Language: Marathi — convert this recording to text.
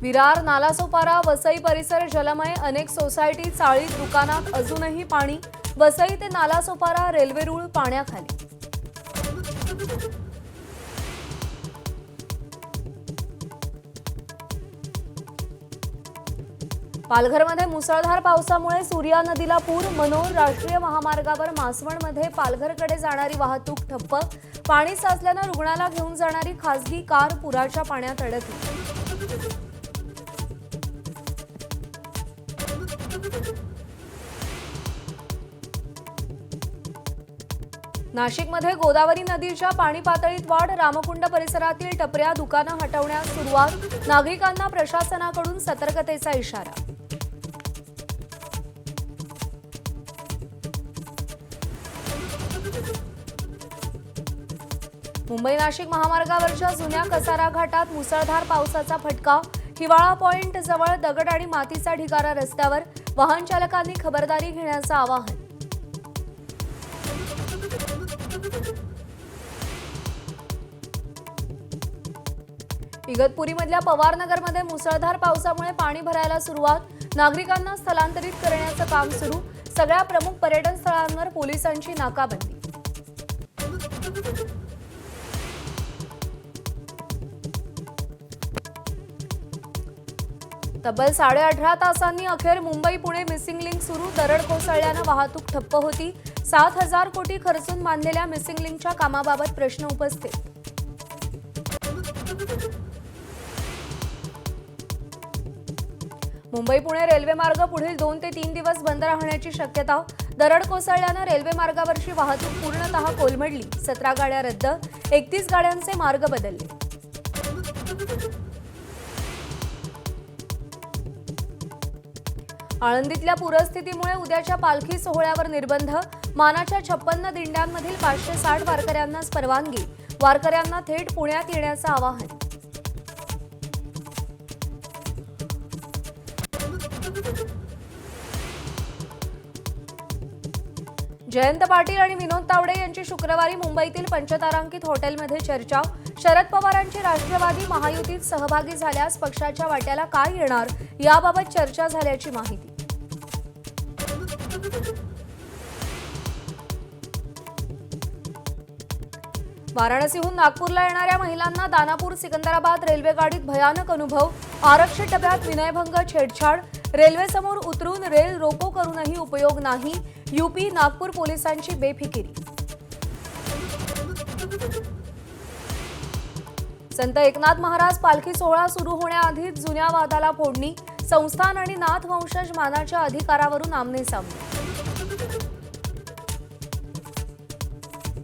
विरार नालासोपारा वसई परिसर जलमय, अनेक सोसायटी चाळीत दुकानात अजूनही पाणी। वसई ते नालासोपारा रेल्वे रूळ पाण्याखाली। पालघरमध्ये मुसळधार पावसामुळे सूर्या नदीला पूर। मनोर राष्ट्रीय महामार्गावर मासवणमध्ये पालघरकडे जाणारी वाहतूक ठप्प। पाणी साचल्याने रुग्णाला घेऊन जाणारी खासगी कार पुराच्या पाण्यात अडकली। नाशिकमध्ये गोदावरी नदीच्या पाणी पातळीत वाढ। रामकुंड परिसरातील टपऱ्या दुकानं हटवण्यास सुरुवात। नागरिकांना प्रशासनाकडून सतर्कतेचा इशारा। मुंबई नाशिक महामार्गावरच्या जुन्या कसारा घाटात मुसळधार पावसाचा फटका। हिवाळा पॉइंट जवळ दगड आणि मातीचा ढिगारा रस्त्यावर। वाहन चालकांनी खबरदारी घेण्याचं आवाहन। इगतपुरीमधल्या पवारनगरमध्ये मुसळधार पावसामुळे पाणी भरायला सुरुवात। नागरिकांना स्थलांतरित करण्याचं काम सुरू। सगळ्या प्रमुख पर्यटन स्थळांवर पोलिसांची नाकाबंदी। तब्बल 18.5 तासांनी अखेर मुंबई पुणे मिसिंग लिंक सुरू। दरड कोसळल्यानं वाहतूक ठप्प होती। 7,000 कोटी खर्चून बांधलेल्या मिसिंग लिंकच्या कामाबाबत प्रश्न उपस्थित। मुंबई पुणे रेल्वे मार्ग पुढील 2 ते 3 दिवस बंद राहण्याची शक्यता। दरड कोसळल्यानं रेल्वे मार्गावरची वाहतूक पूर्णतः कोलमडली। 17 गाड्या रद्द, 31 गाड्यांचे मार्ग बदलले। आळंदीतल्या पूरस्थितीमुळे उद्याच्या पालखी सोहळ्यावर निर्बंध। मानाच्या 56 दिंड्यांमधील 560 वारकऱ्यांनाच परवानगी। वारकऱ्यांना थेट पुण्यात येण्याचं आवाहन। जयंत पाटील आणि विनोद तावडे यांची शुक्रवारी मुंबईतील पंचतारांकित हॉटेलमध्ये चर्चा। शरद पवारांची राष्ट्रवादी महायुतीत सहभागी झाल्यास पक्षाच्या वाट्याला काय येणार याबाबत चर्चा झाल्याची माहिती। वाराणसीहून नागपूरला येणाऱ्या महिलांना दानापूर सिकंदराबाद रेल्वेगाडीत भयानक अनुभव। आरक्षित डब्यात विनयभंग, छेडछाड। रेल्वेसमोर उतरून रेल रोको करूनही उपयोग नाही। यूपी नागपूर पोलिसांची बेफिकिरी। संत एकनाथ महाराज पालखी सोहळा सुरू होण्याआधीच जुन्या वादाला फोडणी। संस्थान आणि नाथ वंशज मानाच्या अधिकारावरून आमनेसामने।